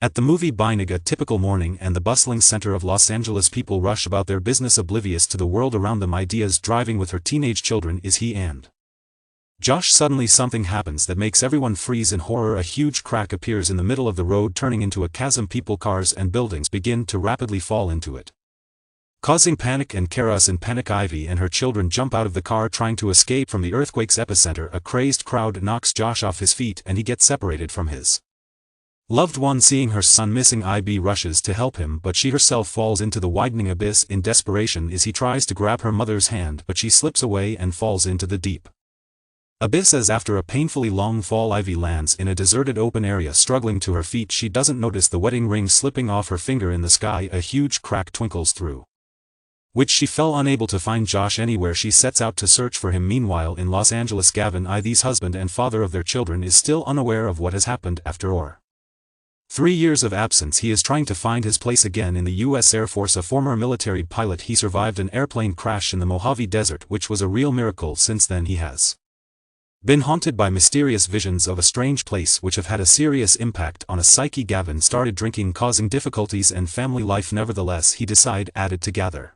At the movie Beinig, a typical morning and the bustling center of Los Angeles, people rush about their business oblivious to the world around them. Ideas driving with her teenage children is he and Josh. Suddenly something happens that makes everyone freeze in horror. A huge crack appears in the middle of the road, turning into a chasm. People, cars and buildings begin to rapidly fall into it, causing panic and chaos. In panic, Ivy and her children jump out of the car trying to escape from the earthquake's epicenter. A crazed crowd knocks Josh off his feet and he gets separated from his loved one. Seeing her son missing, Ivy rushes to help him, but she herself falls into the widening abyss. In desperation, he tries to grab her mother's hand, but she slips away and falls into the deep abyss. As after a painfully long fall, Ivy lands in a deserted open area, struggling to her feet. She doesn't notice the wedding ring slipping off her finger. In the sky, a huge crack twinkles through which she fell. Unable to find Josh anywhere, she sets out to search for him. Meanwhile, in Los Angeles, Gavin, Ivy's husband and father of their children, is still unaware of what has happened. After 3 years of absence, he is trying to find his place again in the U.S. Air Force. A former military pilot, he survived an airplane crash in the Mojave Desert, which was a real miracle. Since then he has been haunted by mysterious visions of a strange place which have had a serious impact on his psyche. Gavin started drinking, causing difficulties in family life. Nevertheless, he added to gather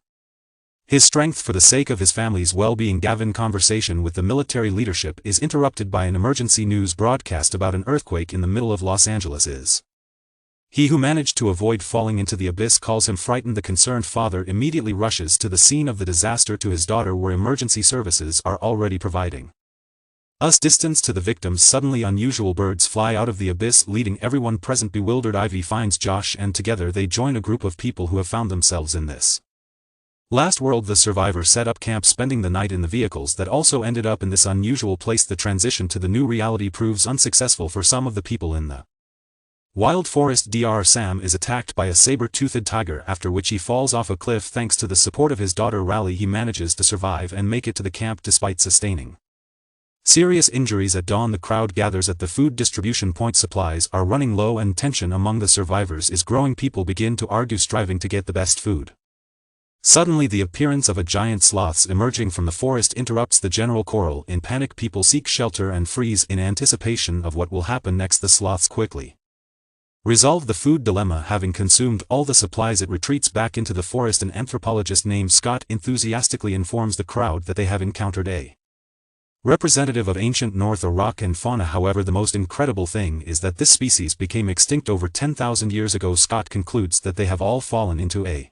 his strength for the sake of his family's well-being. Gavin conversation with the military leadership is interrupted by an emergency news broadcast about an earthquake in the middle of Los Angeles. He who managed to avoid falling into the abyss calls him frightened. The concerned father immediately rushes to the scene of the disaster to his daughter, where emergency services are already providing distance to the victims. Suddenly unusual birds fly out of the abyss, leaving everyone present bewildered. Ivy finds Josh and together they join a group of people who have found themselves in this last world. The survivors set up camp, spending the night in the vehicles that also ended up in this unusual place. The transition to the new reality proves unsuccessful for some of the people in the wild forest. Dr. Sam is attacked by a saber-toothed tiger, after which he falls off a cliff. Thanks to the support of his daughter Raleigh, he manages to survive and make it to the camp despite sustaining serious injuries. At dawn, the crowd gathers at the food distribution point. Supplies are running low and tension among the survivors is growing. People begin to argue, striving to get the best food. Suddenly the appearance of a giant sloth emerging from the forest interrupts the general quarrel. In panic, people seek shelter and freeze in anticipation of what will happen next. The sloths quickly resolve the food dilemma. Having consumed all the supplies, it retreats back into the forest. An anthropologist named Scott enthusiastically informs the crowd that they have encountered a representative of ancient North rock and fauna. However, the most incredible thing is that this species became extinct over 10,000 years ago. Scott concludes that they have all fallen into a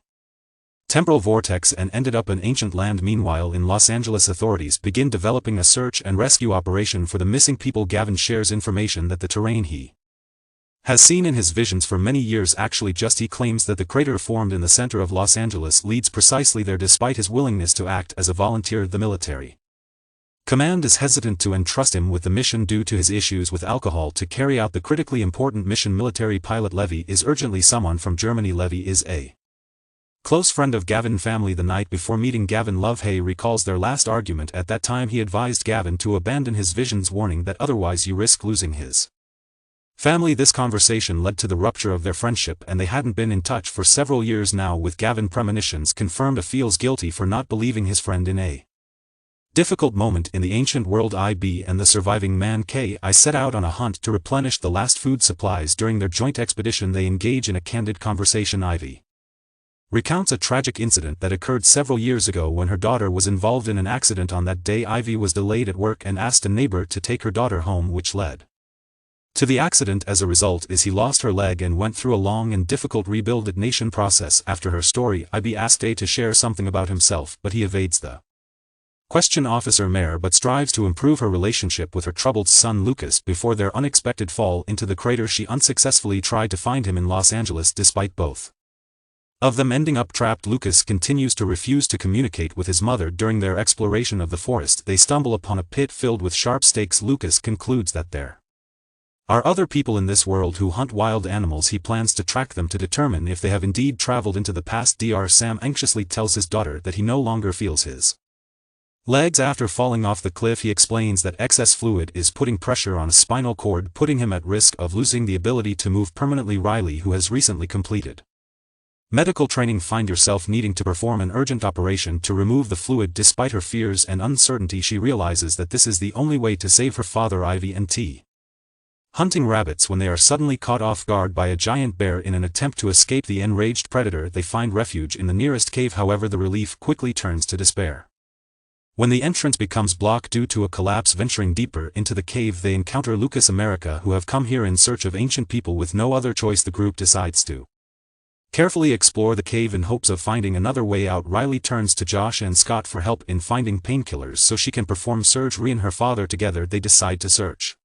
temporal vortex and ended up in ancient land. Meanwhile, in Los Angeles, authorities begin developing a search and rescue operation for the missing people. Gavin shares information that the terrain he has seen in his visions for many years he claims that the crater formed in the center of Los Angeles leads precisely there. Despite his willingness to act as a volunteer, the military command is hesitant to entrust him with the mission due to his issues with alcohol to carry out the critically important mission. Military pilot Levy is urgently someone from Germany. Levy is a close friend of Gavin family. The night before meeting Gavin, Lovhay recalls their last argument. At that time he advised Gavin to abandon his visions, warning that otherwise you risk losing his family. This conversation led to the rupture of their friendship, and they hadn't been in touch for several years now. With Gavin premonitions confirmed, he feels guilty for not believing his friend in a difficult moment in the ancient world. IB and the surviving man K.I. set out on a hunt to replenish the last food supplies. During their joint expedition they engage in a candid conversation. Ivy recounts a tragic incident that occurred several years ago when her daughter was involved in an accident. On that day, Ivy was delayed at work and asked a neighbor to take her daughter home, which led to the accident. As a result, he lost her leg and went through a long and difficult rehabilitation process. After her story, Ivy asked A to share something about himself, but he evades the question. Officer Mayer but strives to improve her relationship with her troubled son Lucas. Before their unexpected fall into the crater, she unsuccessfully tried to find him in Los Angeles. Despite both of them ending up trapped, Lucas continues to refuse to communicate with his mother. During their exploration of the forest, they stumble upon a pit filled with sharp stakes. Lucas concludes that there are other people in this world who hunt wild animals. He plans to track them to determine if they have indeed traveled into the past. Dr. Sam anxiously tells his daughter that he no longer feels his legs after falling off the cliff. He explains that excess fluid is putting pressure on his spinal cord, putting him at risk of losing the ability to move permanently. Riley, who has recently completed medical training, find herself needing to perform an urgent operation to remove the fluid. Despite her fears and uncertainty, she realizes that this is the only way to save her father. Ivy and T. hunting rabbits when they are suddenly caught off guard by a giant bear in an attempt to escape the enraged predator. They find refuge in the nearest cave, however the relief quickly turns to despair. When the entrance becomes blocked due to a collapse, venturing deeper into the cave they encounter Lucas America, who have come here in search of ancient people. With no other choice, the group decides to carefully explore the cave in hopes of finding another way out. Riley turns to Josh and Scott for help in finding painkillers so she can perform surgery and her father. Together they decide to search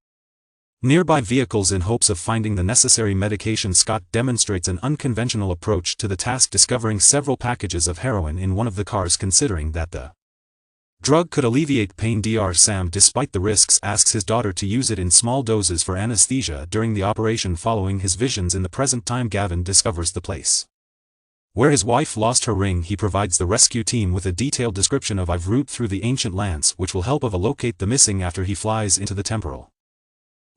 nearby vehicles in hopes of finding the necessary medication. Scott demonstrates an unconventional approach to the task, discovering several packages of heroin in one of the cars. Considering that the drug could alleviate pain, Dr. Sam, despite the risks, asks his daughter to use it in small doses for anesthesia during the operation. Following his visions in the present time, Gavin discovers the place where his wife lost her ring. He provides the rescue team with a detailed description of a route through the ancient lands, which will help locate the missing. After he flies into the temporal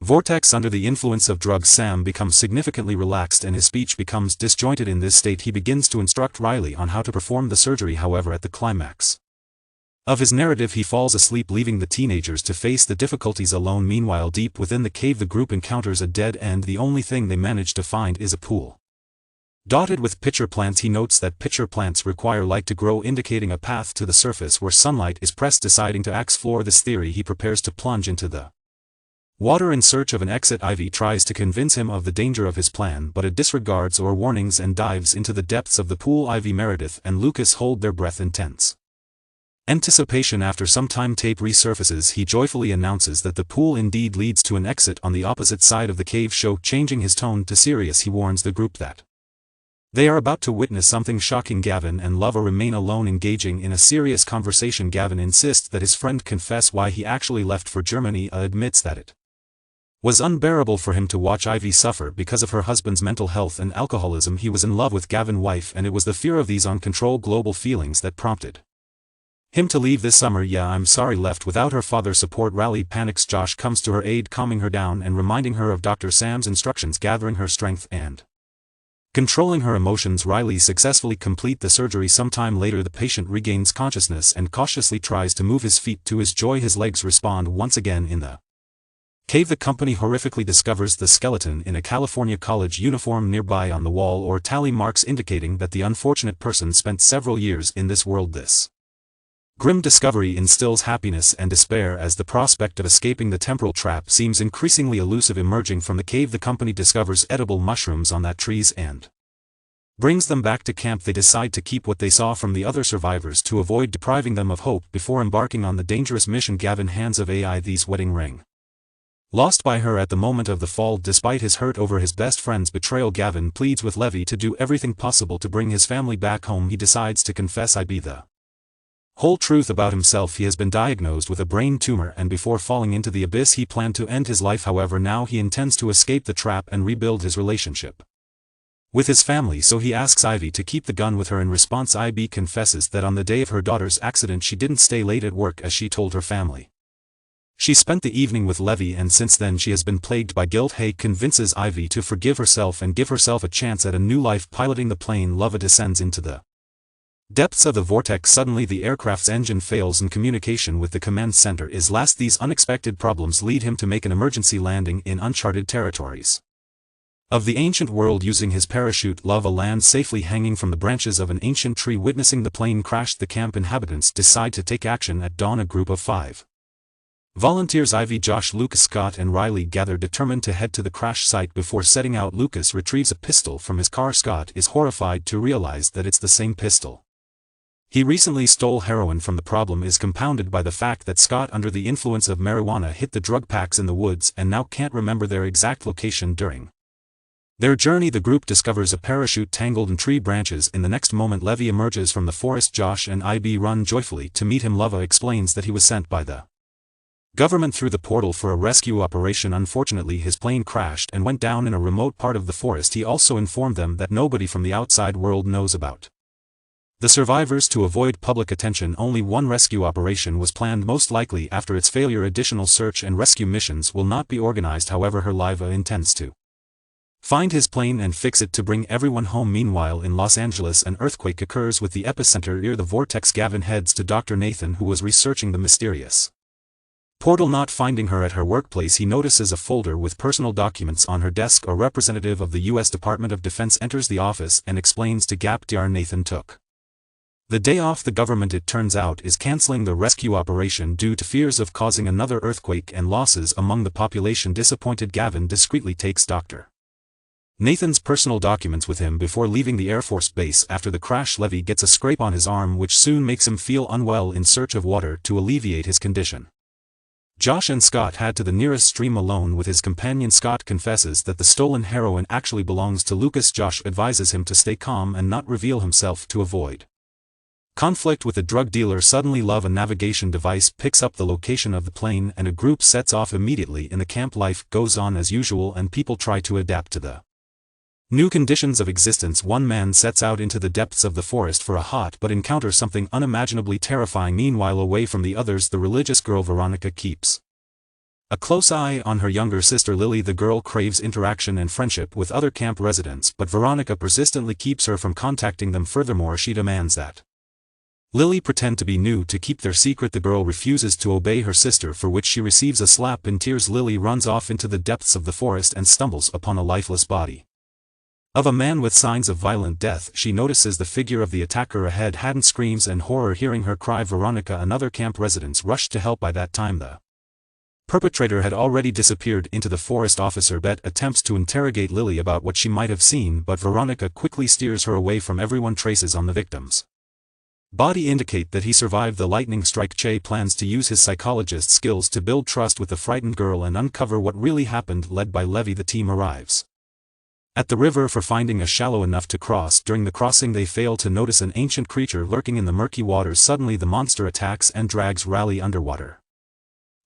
vortex under the influence of drugs, Sam becomes significantly relaxed and his speech becomes disjointed. In this state he begins to instruct Riley on how to perform the surgery. However, at the climax of his narrative he falls asleep, leaving the teenagers to face the difficulties alone. Meanwhile, deep within the cave the group encounters a dead end. The only thing they manage to find is a pool dotted with pitcher plants. He notes that pitcher plants require light to grow, indicating a path to the surface where sunlight is pressed. Deciding to explore this theory, he prepares to plunge into the water in search of an exit. Ivy tries to convince him of the danger of his plan, but it disregards her warnings and dives into the depths of the pool. Ivy, Meredith, and Lucas hold their breath in tense anticipation. After some time, tape resurfaces. He joyfully announces that the pool indeed leads to an exit on the opposite side of the cave. Changing his tone to serious, he warns the group that they are about to witness something shocking. Gavin and Lova remain alone, engaging in a serious conversation. Gavin insists that his friend confess why he actually left for Germany. Admits that it was unbearable for him to watch Ivy suffer because of her husband's mental health and alcoholism. He was in love with Gavin's wife, and it was the fear of these uncontrolled global feelings that prompted him to leave this summer. Yeah, I'm sorry. Left without her father's support, Riley panics. Josh comes to her aid, calming her down and reminding her of Dr. Sam's instructions. Gathering her strength and controlling her emotions, Riley successfully complete the surgery. Sometime later the patient regains consciousness and cautiously tries to move his feet. To his joy, his legs respond once again. In the cave the company horrifically discovers the skeleton in a California college uniform nearby on the wall, or tally marks indicating that the unfortunate person spent several years in this world. This grim discovery instills happiness and despair as the prospect of escaping the temporal trap seems increasingly elusive. Emerging from the cave, the company discovers edible mushrooms on that trees and brings them back to camp. They decide to keep what they saw from the other survivors to avoid depriving them of hope before embarking on the dangerous mission. Gavin hands of Ai's wedding ring, lost by her at the moment of the fall. Despite his hurt over his best friend's betrayal, Gavin pleads with Levy to do everything possible to bring his family back home. He decides to confess the whole truth about himself. He has been diagnosed with a brain tumor, and before falling into the abyss he planned to end his life. However, now he intends to escape the trap and rebuild his relationship with his family, so he asks Ivy to keep the gun with her. In response, Ivy confesses that on the day of her daughter's accident she didn't stay late at work as she told her family. She spent the evening with Levy, and since then she has been plagued by guilt. Hay convinces Ivy to forgive herself and give herself a chance at a new life. Piloting the plane, Lova descends into the depths of the vortex. Suddenly the aircraft's engine fails and communication with the command center is lost. These unexpected problems lead him to make an emergency landing in uncharted territories of the ancient world. Using his parachute, Lova lands safely hanging from the branches of an ancient tree. Witnessing the plane crash, the camp inhabitants decide to take action. At dawn, a group of 5 volunteers, Ivy, Josh, Lucas, Scott and Riley, gather, determined to head to the crash site. Before setting out, Lucas retrieves a pistol from his car. Scott is horrified to realize that it's the same pistol he recently stole. Heroin from the problem is compounded by the fact that Scott, under the influence of marijuana, hit the drug packs in the woods and now can't remember their exact location. During their journey, the group discovers a parachute tangled in tree branches. In the next moment, Levy emerges from the forest. Josh and Ivy run joyfully to meet him. Lova explains that he was sent by the government through the portal for a rescue operation. Unfortunately, his plane crashed and went down in a remote part of the forest. He also informed them that nobody from the outside world knows about the survivors. To avoid public attention, only one rescue operation was planned. Most likely after its failure, additional search and rescue missions will not be organized. However, Lova intends to find his plane and fix it to bring everyone home. Meanwhile, in Los Angeles, an earthquake occurs with the epicenter near the vortex. Gavin heads to Dr. Nathan, who was researching the mysterious Portal not finding her at her workplace, he notices a folder with personal documents on her desk. A representative of the U.S. Department of Defense enters the office and explains to Gap Dr. Nathan took the day off. The government, it turns out, is cancelling the rescue operation due to fears of causing another earthquake and losses among the population. Disappointed, Gavin discreetly takes Dr. Nathan's personal documents with him before leaving the Air Force Base. After the crash, Levy gets a scrape on his arm which soon makes him feel unwell. In search of water to alleviate his condition, Josh and Scott head to the nearest stream alone with his companion. Scott confesses that the stolen heroin actually belongs to Lucas. Josh advises him to stay calm and not reveal himself to avoid conflict with the drug dealer. Suddenly, Love, a navigation device, picks up the location of the plane and a group sets off immediately. In the camp, life goes on as usual and people try to adapt to the new conditions of existence. One man sets out into the depths of the forest for a hot but encounters something unimaginably terrifying. Meanwhile, away from the others, the religious girl Veronica keeps a close eye on her younger sister Lily. The girl craves interaction and friendship with other camp residents, but Veronica persistently keeps her from contacting them. Furthermore, she demands that Lily pretend to be new to keep their secret. The girl refuses to obey her sister, for which she receives a slap. In tears, Lily runs off into the depths of the forest and stumbles upon a lifeless body of a man with signs of violent death. She notices the figure of the attacker ahead. Hadden screams in horror hearing her cry Veronica. Another camp residents rush to help. By that time, the perpetrator had already disappeared into the forest. Officer Bet attempts to interrogate Lily about what she might have seen, but Veronica quickly steers her away from everyone. Traces on the victim's body indicate that he survived the lightning strike. Che plans to use his psychologist skills to build trust with the frightened girl and uncover what really happened. Led by Levy, the team arrives at the river for finding a shallow enough to cross. During the crossing, they fail to notice an ancient creature lurking in the murky waters. Suddenly, the monster attacks and drags Riley underwater.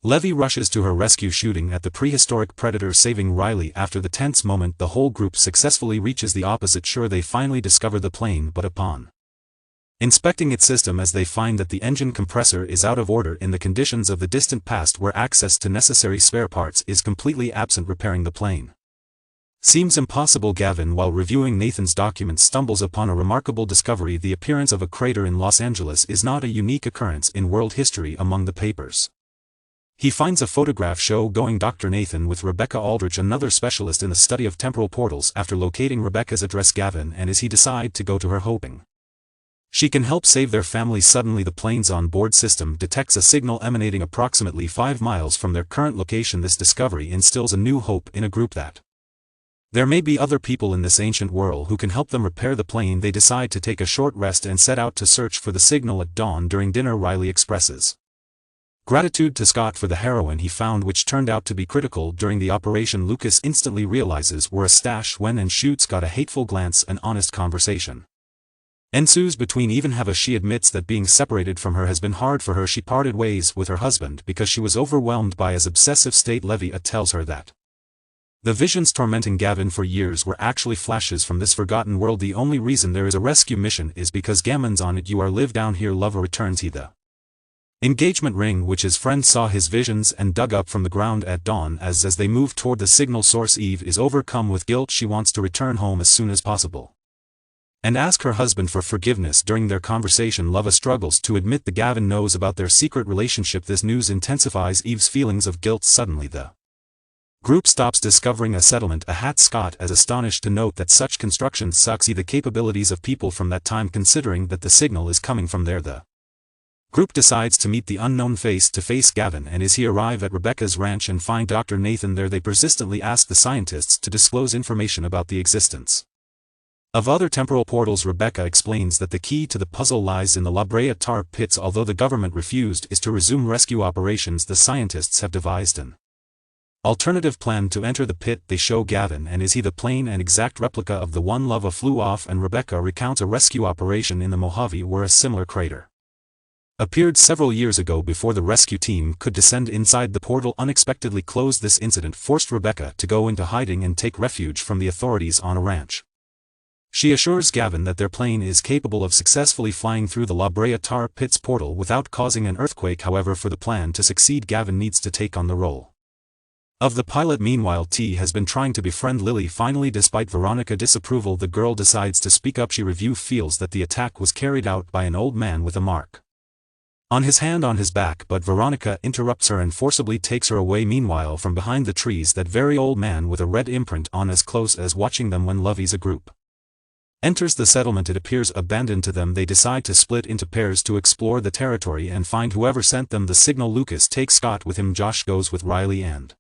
Levy rushes to her rescue, shooting at the prehistoric predator, saving Riley. After the tense moment, the whole group successfully reaches the opposite shore. They finally discover the plane, but upon inspecting its system, as they find that the engine compressor is out of order in the conditions of the distant past where access to necessary spare parts is completely absent, repairing the plane seems impossible. Gavin, while reviewing Nathan's documents, stumbles upon a remarkable discovery. The appearance of a crater in Los Angeles is not a unique occurrence in world history. Among the papers, he finds a photograph showing Dr. Nathan with Rebecca Aldrich, another specialist in the study of temporal portals. After locating Rebecca's address, Gavin and he decide to go to her, hoping she can help save their family. Suddenly, the plane's on-board system detects a signal emanating approximately 5 miles from their current location. This discovery instills a new hope in a group that there may be other people in this ancient world who can help them repair the plane. They decide to take a short rest and set out to search for the signal. At dawn, during dinner, Riley expresses gratitude to Scott for the heroin he found, which turned out to be critical during the operation. Lucas instantly realizes where a stash when and shoots Scott a hateful glance. An honest conversation ensues between she admits that being separated from her has been hard for her. She parted ways with her husband because she was overwhelmed by his obsessive state. Levy tells her that the visions tormenting Gavin for years were actually flashes from this forgotten world. The only reason there is a rescue mission is because Gamon's on it. You are live down here. Love returns the engagement ring which his friend saw his visions and dug up from the ground at dawn. As they move toward the signal source, Eve is overcome with guilt. She wants to return home as soon as possible and ask her husband for forgiveness. During their conversation, Lova struggles to admit that Gavin knows about their secret relationship. This news intensifies Eve's feelings of guilt. Suddenly, the group stops, discovering a settlement. Scott is astonished to note that such construction sucks the capabilities of people from that time, considering that the signal is coming from there. The group decides to meet the unknown face to face. Gavin and he arrive at Rebecca's ranch and find Dr. Nathan there. They persistently ask the scientists to disclose information about the existence of other temporal portals. Rebecca explains that the key to the puzzle lies in the La Brea tar pits. Although the government refused to resume rescue operations, the scientists have devised an alternative plan to enter the pit. They show Gavin and the plane, an exact replica of the one Lova flew off, and Rebecca recounts a rescue operation in the Mojave where a similar crater appeared several years ago. Before the rescue team could descend inside, the portal unexpectedly closed. This incident forced Rebecca to go into hiding and take refuge from the authorities on a ranch. She assures Gavin that their plane is capable of successfully flying through the La Brea tar pits portal without causing an earthquake. However, for the plan to succeed, Gavin needs to take on the role of the pilot. Meanwhile, T has been trying to befriend Lily. Finally, despite Veronica disapproval, the girl decides to speak up. She feels that the attack was carried out by an old man with a mark on his back, but Veronica interrupts her and forcibly takes her away. Meanwhile, from behind the trees, that very old man with a red imprint on, as close as watching them when Lovey's a group, enters the settlement. It appears abandoned to them. They decide to split into pairs to explore the territory and find whoever sent them the signal. Lucas takes Scott with him. Josh goes with Riley and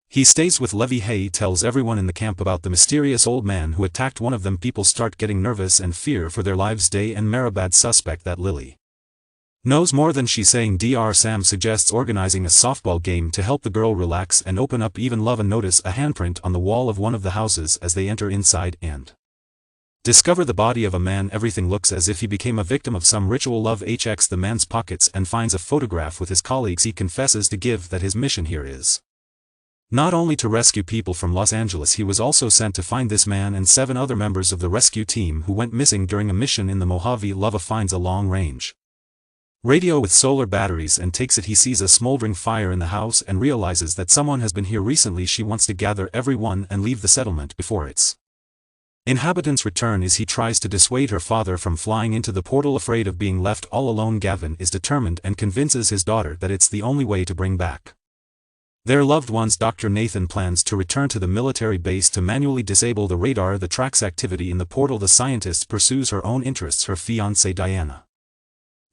he stays with Levy. Hay tells everyone in the camp about the mysterious old man who attacked one of them. People start getting nervous and fear for their lives. Day and Marabad suspect that Lily knows more than she's saying. Dr. Sam suggests organizing a softball game to help the girl relax and open up. Even Love and notice a handprint on the wall of one of the houses as they enter inside and discover the body of a man. Everything looks as if he became a victim of some ritual. Love checks the man's pockets and finds a photograph with his colleagues. He confesses to Give that his mission here is not only to rescue people from Los Angeles. He was also sent to find this man and 7 other members of the rescue team who went missing during a mission in the Mojave. Love finds a long-range radio with solar batteries and takes it. He sees a smoldering fire in the house and realizes that someone has been here recently. She wants to gather everyone and leave the settlement before its inhabitants return. As he tries to dissuade her father from flying into the portal, afraid of being left all alone, Gavin is determined and convinces his daughter that it's the only way to bring back their loved ones. Dr. Nathan plans to return to the military base to manually disable the radar that tracks activity in the portal. The scientist pursues her own interests. Her fiancée Diana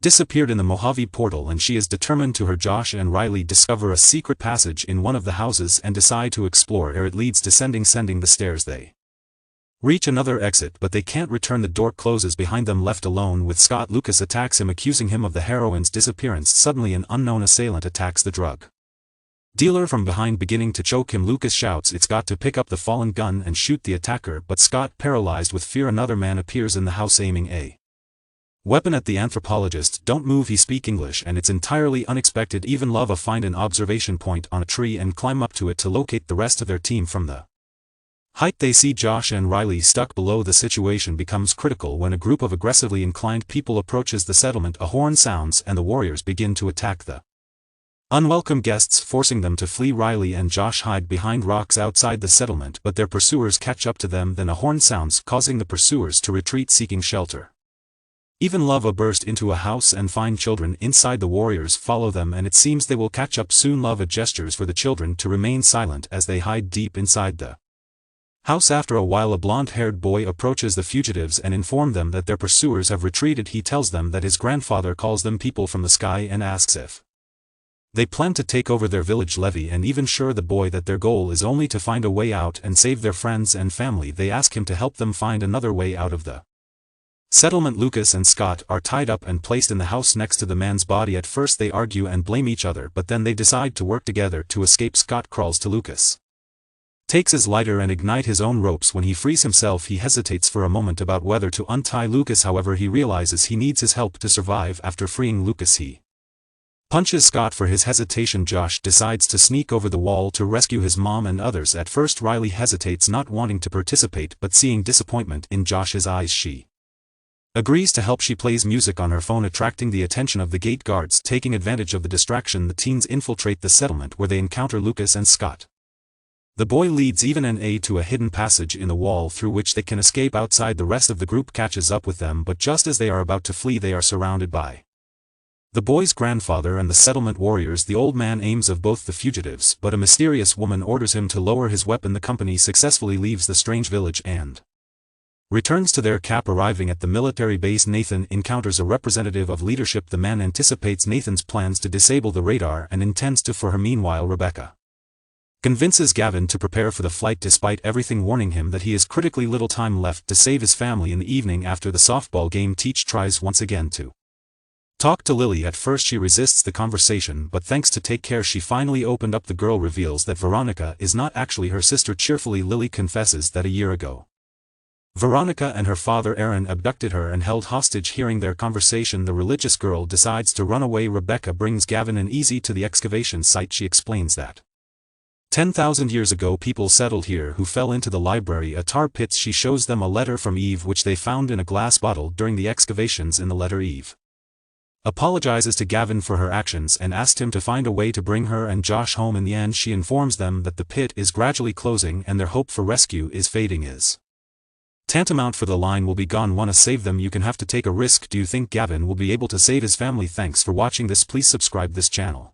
disappeared in the Mojave portal and she is determined to. Her Josh and Riley discover a secret passage in one of the houses and decide to explore ere it leads descending the stairs. They reach another exit but they can't return. The door closes behind them. Left alone with Scott, Lucas attacks him, accusing him of the heroine's disappearance. Suddenly an unknown assailant attacks the drug dealer from behind, beginning to choke him. Lucas shouts it's got to pick up the fallen gun and shoot the attacker, but Scott, paralyzed with fear. Another man appears in the house aiming a weapon at the anthropologist. Don't move, he speaks English, and it's entirely unexpected. Even Love find an observation point on a tree and climb up to it to locate the rest of their team from the height. They see Josh and Riley stuck below. The situation becomes critical when a group of aggressively inclined people approaches the settlement. A horn sounds and the warriors begin to attack the unwelcome guests, forcing them to flee. Riley and Josh hide behind rocks outside the settlement, but their pursuers catch up to them. Then a horn sounds, causing the pursuers to retreat, seeking shelter. Even Love burst into a house and find children inside. The warriors follow them and it seems they will catch up soon. Love gestures for the children to remain silent as they hide deep inside the house. After a while a blonde-haired boy approaches the fugitives and informs them that their pursuers have retreated. He tells them that his grandfather calls them people from the sky and asks if they plan to take over their village. Levy and even assure the boy that their goal is only to find a way out and save their friends and family. They ask him to help them find another way out of the settlement. Lucas and Scott are tied up and placed in the house next to the man's body. At first they argue and blame each other, but then they decide to work together to escape. Scott crawls to Lucas, takes his lighter and ignite his own ropes. When he frees himself he hesitates for a moment about whether to untie Lucas. However, he realizes he needs his help to survive. After freeing Lucas he punches Scott for his hesitation. Josh decides to sneak over the wall to rescue his mom and others. At first Riley hesitates, not wanting to participate, but seeing disappointment in Josh's eyes she agrees to help. She plays music on her phone, attracting the attention of the gate guards. Taking advantage of the distraction, the teens infiltrate the settlement where they encounter Lucas and Scott. The boy leads even an A to a hidden passage in the wall through which they can escape outside. The rest of the group catches up with them, but just as they are about to flee they are surrounded by the boy's grandfather and the settlement warriors. The old man aims of both the fugitives, but a mysterious woman orders him to lower his weapon. The company successfully leaves the strange village and returns to their camp. Arriving at the military base, Nathan encounters a representative of leadership. The man anticipates Nathan's plans to disable the radar and intends to for her. Meanwhile, Rebecca convinces Gavin to prepare for the flight despite everything, warning him that he has critically little time left to save his family. In the evening after the softball game, Teach tries once again to talk to Lily. At first she resists the conversation, but thanks to Take Care she finally opened up. The girl reveals that Veronica is not actually her sister. Cheerfully Lily confesses that a year ago Veronica and her father Aaron abducted her and held hostage. Hearing their conversation, the religious girl decides to run away. Rebecca brings Gavin and Easy to the excavation site. She explains that 10,000 years ago people settled here who fell into the library, a tar pits. She shows them a letter from Eve which they found in a glass bottle during the excavations. In the letter Eve apologizes to Gavin for her actions and asked him to find a way to bring her and Josh home. In the end she informs them that the pit is gradually closing and their hope for rescue is fading. Tantamount for the line will be gone, wanna save them, you can have to take a risk. Do you think Gavin will be able to save his family? Thanks for watching this, please subscribe this channel.